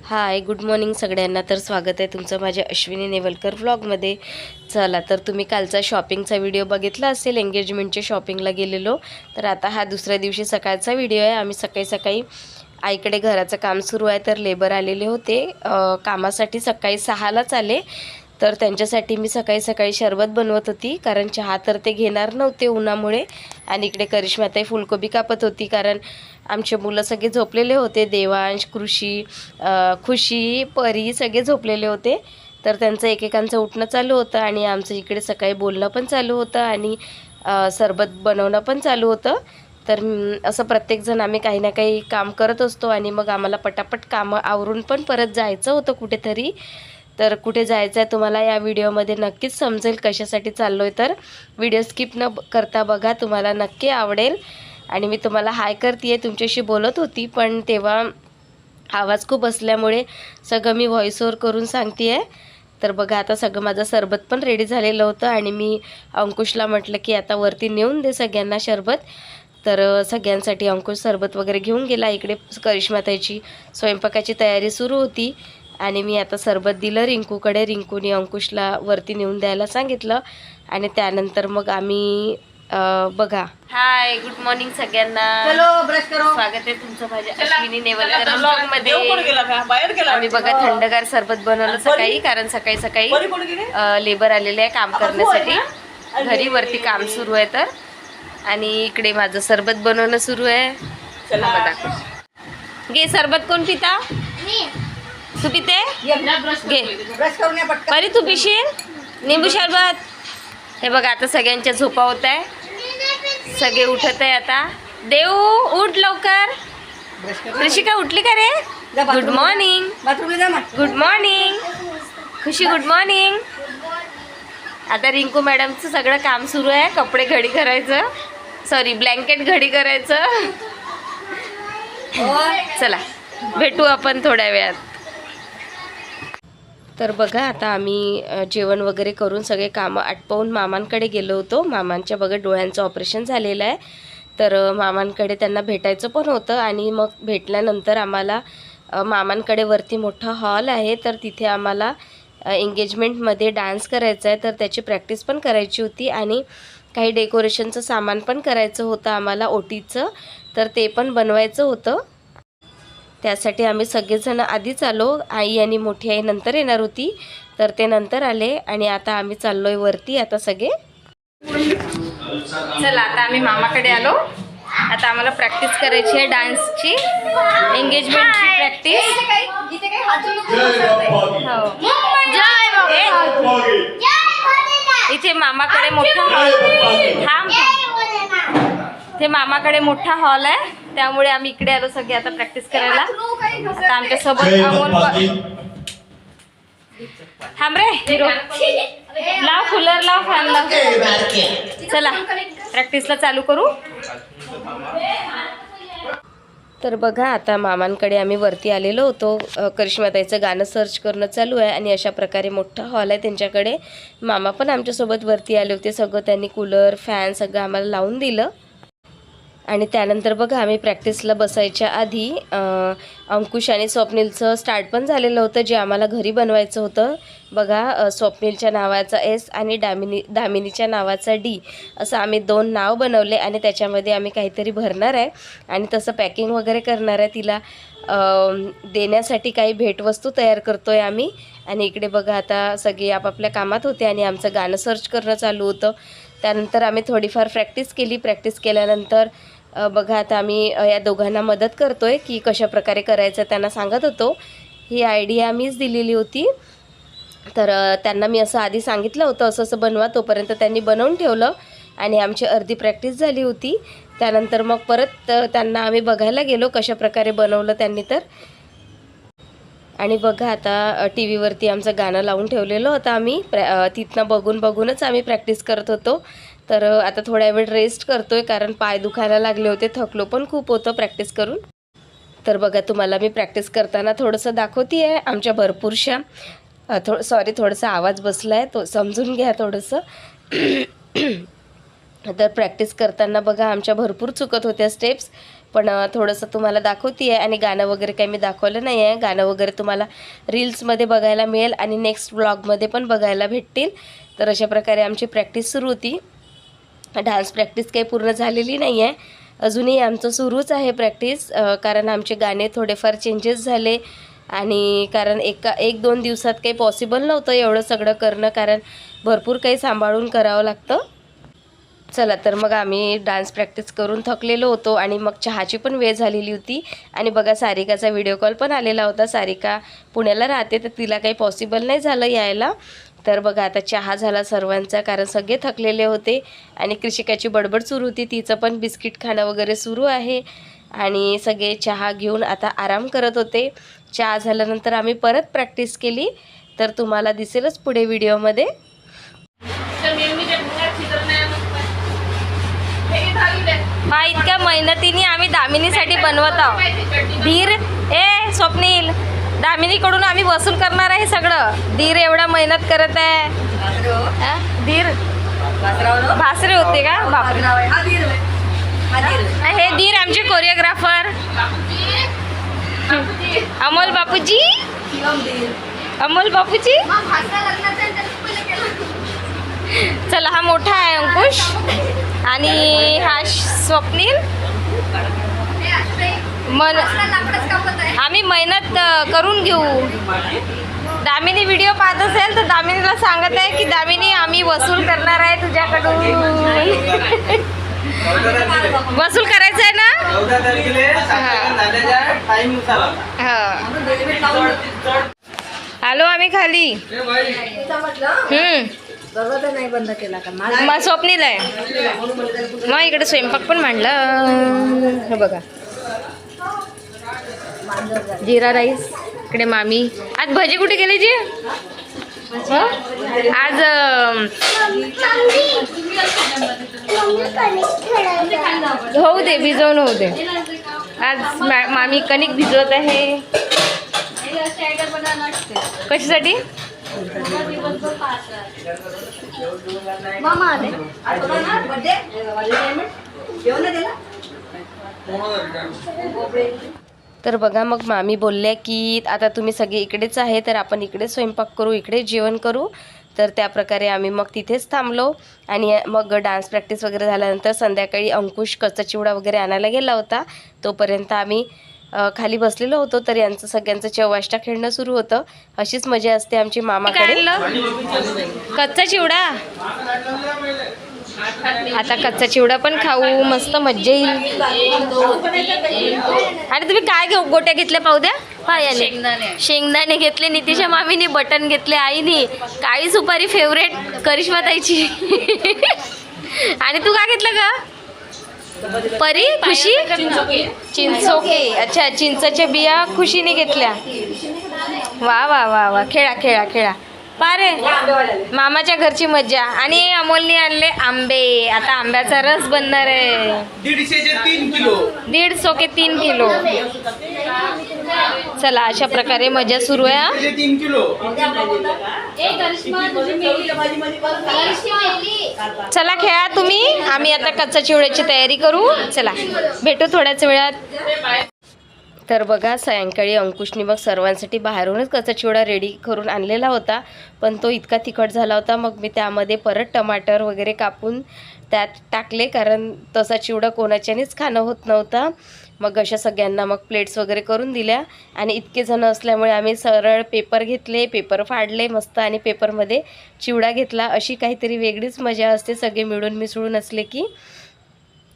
हाय, good morning सगळ्यांना. तर स्वागत आहे तुमचं माझ्या अश्विनी नेवलकर व्लॉगमध्ये. चला, तर तुम्ही कालचा शॉपिंगचा व्हिडिओ बघितला असेल, एंगेजमेंटच्या शॉपिंगला गेलेलो. तर आता हा दुसऱ्या दिवशी सकाळचा व्हिडिओ आहे. आम्ही सकाळी सकाळी आईकडे घराचं काम सुरू आहे, तर लेबर आलेले होते कामासाठी. सकाळी 6लाच आले. तर त्यांच्यासाठी मी सकाळी सकाळी शरबत बनवत होती, कारण चहा तर ते घेणार नव्हते उन्हामुळे. आणि इकडे करिश्माताई फुलकोबी कापत होती, कारण आमचे मुलं सगळे झोपलेले होते. देवांश, खुशी, परी सगळे झोपलेले होते. तर त्यांचं एकेकांचं उठणं चालू होतं आणि आमचं इकडे सकाळी बोलणं पण चालू होतं आणि सरबत बनवणं पण चालू होतं. तर असं प्रत्येकजण आम्ही काही ना काही काम करत असतो आणि मग आम्हाला पटापट कामं आवरून पण परत जायचं होतं कुठेतरी. तर कुठे जायचं आहे तुम्हाला या व्हिडिओमध्ये नक्कीच समजेल कशासाठी चाललो आहे. तर व्हिडिओ स्किप न करता बघा, तुम्हाला नक्की आवडेल. आणि मी तुम्हाला हाय करते, तुमच्याशी बोलत होती, पण तेव्हा आवाज खूप असल्यामुळे सगळं मी व्हॉइस ओव्हर करून सांगते आहे. तर बघा, आता सगळं माझं सरबत पण रेडी झालेलं होतं आणि मी अंकुशला म्हटलं की आता वरती नेऊन दे सगळ्यांना शरबत. तर सगळ्यांसाठी अंकुश सरबत वगैरे घेऊन गेला. इकडे करिश्माताईची स्वयंपाकाची तयारी सुरू होती आणि मी आता सरबत दिलं रिंकूकडे. रिंकूने अंकुशला वरती नेऊन द्यायला सांगितलं आणि त्यानंतर मग आम्ही बघा. हाय, गुड मॉर्निंग सगळ्यांना. चलो ब्रश करो. स्वागत आहे तुमचं माझ्या अश्विनी नेवलकर मध्ये. आम्ही बघा थंडगार सरबत बनवलं सकाळी, कारण सकाळी सकाळी लेबर आलेले आहे काम करण्यासाठी. घरी वरती काम सुरू आहे. तर आणि इकडे माझं सरबत बनवणं सुरू आहे. चला दाखव. घे सरबत. कोण पिता? तू पिते? घे. ब्रश करून या पटकन. परी तू पिशील निंबू सरबत. हे बघा, आता सगळ्यांच्या झोपा होत आहे, सगळे उठत आहे आता. देऊ उठ लवकर. ऋषिका उठली का रे? Good morning. बाथरूमला जा मग. गुड मॉर्निंग खुशी. Good morning. आता रिंकू मॅडमचं सगळं काम सुरू आहे. कपडे घडी करायचं, सॉरी ब्लँकेट घडी करायचं. चला भेटू आपण थोड्या वेळात. तर बघा, आता आम्ही जेवण वगैरे करून सगळे कामं आटपवून मामांकडे गेलो होतो. मामांच्या बघा डोळ्यांचं ऑपरेशन झालेलं आहे. तर मामांकडे त्यांना भेटायचं पण होतं आणि मग भेटल्यानंतर आम्हाला मामांकडे वरती मोठा हॉल आहे, तर तिथे आम्हाला एंगेजमेंटमध्ये डान्स करायचा आहे. तर त्याची प्रॅक्टिस पण करायची होती आणि काही डेकोरेशनचं सामान पण करायचं होतं आम्हाला, ओटीचं. तर ते पण बनवायचं होतं. त्यासाठी आम्ही सगळेजण आधीच आलो. आई आणि मोठी आई नंतर येणार होती, तर ते नंतर आले आणि आता आम्ही चाललो आहे वरती आता सगळे. चला, आता आम्ही मामाकडे आलो. आता आम्हाला प्रॅक्टिस करायची आहे डान्सची, एंगेजमेंटची प्रॅक्टिस. इथे मामाकडे मोठा इथे मामाकडे मोठा हॉल आहे, त्यामुळे आम्ही इकडे आलो सगळे आता प्रॅक्टिस करायला. आता आमच्यासोबत अमोल. थांब रे, लाव कूलर, लाव फॅन लाव. चला प्रॅक्टिसला चालू करू. तर बघा, आता मामांकडे आम्ही वरती आलेलो होतो. करिश्माताईचं गाणं सर्च करणं चालू आहे आणि अशा प्रकारे मोठा हॉल आहे त्यांच्याकडे. मामा पण आमच्यासोबत वरती आले होते. सगळं त्यांनी कूलर फॅन सगळं आम्हाला लावून दिलं. आणि त्यानंतर बघा, आम्ही प्रॅक्टिसला बसायच्या आधी अंकुश आणि स्वप्नीलचं स्टार्ट पण झालेलं होतं, जे आम्हाला घरी बनवायचं होतं. बघा, स्वप्नीलच्या नावाचा S आणि दामिनीच्या नावाचा D असं आम्ही 2 नाव बनवले आणि त्याच्यामध्ये आम्ही काहीतरी भरणार आहे आणि तसं पॅकिंग वगैरे करणार आहे. तिला देण्यासाठी काही भेटवस्तू तयार करतो आहे आम्ही. आणि इकडे बघा, आता सगळे आपापल्या कामात होते आणि आमचं गाणं सर्च करणं चालू होतं. त्यानंतर आम्ही थोडीफार प्रॅक्टिस केली. प्रॅक्टिस केल्यानंतर बघा, आता आम्ही या दोघांना मदत करतो आहे की कशा प्रकारे करायचं त्यांना सांगत होतो. ही आयडिया मीच दिलेली होती. तर त्यांना मी असं आधी सांगितलं होतं असं असं बनवा, तोपर्यंत त्यांनी बनवून ठेवलं आणि आमची अर्धी प्रॅक्टिस झाली होती. त्यानंतर मग परत त्यांना आम्ही बघायला गेलो कशा प्रकारे बनवलं त्यांनी. तर आणि बघा, आता टी व्हीवरती आमचं गाणं लावून ठेवलेलं होतं आम्ही. तिथनं बघूनच आम्ही प्रॅक्टिस करत होतो. तर आता थोड्या वेळ रेस्ट करतो आहे, कारण पाय दुखायला लागले होते, थकलो पण खूप होतं प्रॅक्टिस करून. तर बघा, तुम्हाला मी प्रॅक्टिस करताना थोडंसं दाखवते आहे आमच्या भरपूरशा थोडासा आवाज बसला आहे, तो समजून घ्या थोडंसं. तर प्रॅक्टिस करताना बघा, आमच्या भरपूर चुकत होत्या स्टेप्स. पण थोडंसं तुम्हाला दाखवते आहे आणि गाणं वगैरे काही मी दाखवलं नाही आहे. गाणं वगैरे तुम्हाला रील्समध्ये बघायला मिळेल आणि नेक्स्ट व्लॉगमध्ये पण बघायला भेटतील. तर अशा प्रकारे आमची प्रॅक्टिस सुरू होती. डान्स प्रॅक्टिस काही पूर्ण झालेली नाही आहे, अजूनही आमचं सुरूच आहे प्रॅक्टिस. कारण आमचे गाणे थोडेफार चेंजेस झाले आणि कारण एक दोन दिवसात काही पॉसिबल नव्हतं एवढं सगळं करणं, कारण भरपूर काही सांभाळून करावं लागतं. चला तर मग आम्ही डान्स प्रॅक्टिस करून थकलेलो होतो आणि मग चहाची पण वेळ झालेली होती. आणि बघा सारिकाचा व्हिडिओ कॉल पण आलेला होता. सारिका पुण्याला राहते तर तिला काही पॉसिबल नाही झालं यायला. तर बघा आता चहा झाला सर्वांचा, कारण सगळे थकलेले होते आणि कृषिकाची बडबड सुरू होती, तिचं पण बिस्किट खाणं वगैरे सुरू आहे आणि सगळे चहा घेऊन आता आराम करत होते. चहा झाल्यानंतर आम्ही परत प्रॅक्टिस केली, तर तुम्हाला दिसेलच पुढे व्हिडिओमध्ये. हा इतक्या मेहनतीने आम्ही दामिनीसाठी बनवत आहोत. धीर स्वप्नील, दामिनीकडून आम्ही वसूल करणार आहे सगळं. धीर एवढा मेहनत करत आहे. धीर भासरे होते का? बापरे. हे धीर आमचे कोरिओग्राफर अमोल बापूजी. अमोल बापूजी. चला हा मोठा आहे अंकुश आणि हा स्वप्नील. आम्ही मेहनत करून घेऊ. दामिनी व्हिडिओ पाहत असेल तर दामिनीला सांगत आहे की दामिनी आम्ही वसूल करणार आहे तुझ्याकडून. वसूल करायचं आहे ना? आलो आम्ही खाली. नाही बंद केला का? मग स्वप्नील आहे. मग इकडे स्वयंपाक पण मांडला. हे बघा जिरा राईस. इकडे मामी. आज भजी कुठे गेली जी? आज होऊ दे, भिजवून होऊ दे. आज मामी कणिक भिजवत आहे. कशासाठी? तर बघा मग मामी बोलल्या की आता तुम्ही सगळे इकडेच आहे तर आपण इकडे स्वयंपाक करू, इकडे जेवण करू. तर त्या प्रकारे आम्ही मग तिथेच थांबलो आणि मग डान्स प्रॅक्टिस वगैरे झाल्यानंतर संध्याकाळी अंकुश कच्चा चिवडा वगैरे आणायला गेला होता. तोपर्यंत आम्ही खाली बसलेलो होतो. तर यांचं सगळ्यांचं चौवाष्टा खेळणं सुरू होतं. अशीच मजा असते आमची मामाकडे. कच्चा चिवडा. आता कच्चा चिवडा पण खाऊ, मस्त मज्जा येईल. आणि तुम्ही काय गोट्या घेतल्या पाहू द्या. पायाले शेंगदाणे घेतले, नितीशा मामीने बटन घेतले, आईने काळी सुपारी फेवरेट करिश्मा ताईची. आणि तू काय घेतलं का? परी खुशी चिंचोके. अच्छा, चिंचाच्या बिया खुशीने घेतल्या. वा वा वा वा. खेळा खेळा खेळा. पारे मामाच्या घरची मज्जा. आणि अमोलने आणले आंबे. आता आंब्याचा रस बनणार आहे. 150 के 3 किलो. चला अशा प्रकारे मजा सुरू आहे. 3 किलो. चला खेळा तुम्ही. आम्ही आता कच्चा चिवड्याची तयारी करू. चला भेटू थोड्याच वेळात. तर बघा सायंकाळी अंकुशनी मग सर्वांसाठी बाहेरूनच कच्चा चिवडा रेडी करून आणलेला होता, पण तो इतका तिखट झाला होता. मग मी त्यामध्ये परत टमाटर वगैरे कापून त्यात टाकले, कारण तसा चिवडा कोणाच्यानेच खाणं होत नव्हता. मग अशा सगळ्यांना मग प्लेट्स वगैरे करून दिल्या. आणि इतके जण असल्यामुळे आम्ही सरळ पेपर घेतले, पेपर फाडले मस्त आणि पेपरमध्ये चिवडा घेतला. अशी काहीतरी वेगळीच मजा असते सगळे मिळून मिसळून असले की.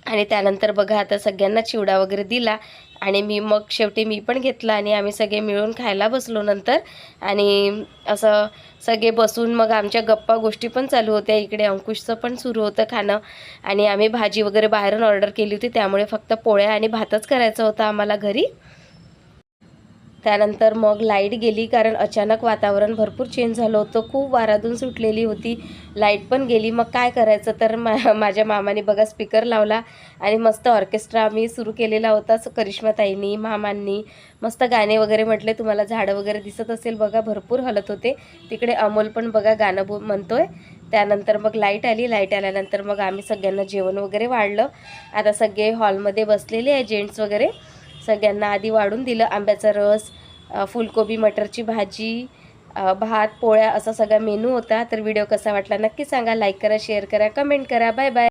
आणि त्यानंतर बघा आता सगळ्यांना चिवडा वगैरे दिला आणि मग शेवटी मी पण घेतला आणि आम्ही सगळे मिळून खायला बसलो नंतर. आणि असं सगळे बसून मग आमच्या गप्पा गोष्टी पण चालू होत्या. इकडे अंकुशचं पण सुरू होतं खाणं. आणि आम्ही भाजी वगैरे बाहेरून ऑर्डर केली होती, त्यामुळे फक्त पोळ्या आणि भातच करायचा होता आम्हाला घरी. त्यानंतर मग लाईट गेली, कारण अचानक वातावरण भरपूर चेंज झालं होतं. खूप वाराधून सुटलेली होती, लाईट पण गेली. मग काय करायचं, तर माझ्या मामाने बघा स्पीकर लावला आणि मस्त ऑर्केस्ट्रा आम्ही सुरू केलेला होता. करिश्माताईंनी मामांनी मस्त गाणे वगैरे म्हटले. तुम्हाला झाडं वगैरे दिसत असेल बघा, भरपूर हलत होते. तिकडे अमोल पण बघा गाणं म्हणतोय. त्यानंतर मग लाईट आल्यानंतर मग आम्ही सगळ्यांना जेवण वगैरे वाढलं. आता सगळे हॉलमध्ये बसलेले आहे, जेंट्स वगैरे. सगळ्यांना आधी वाढून दिलं. आंब्याचा रस, फुलकोबी मटरची भाजी, भात पोळ्या असा सगळा मेनू होता. तर व्हिडिओ कसा वाटला नक्की सांगा. लाईक करा, शेअर करा, कमेंट करा. Bye bye.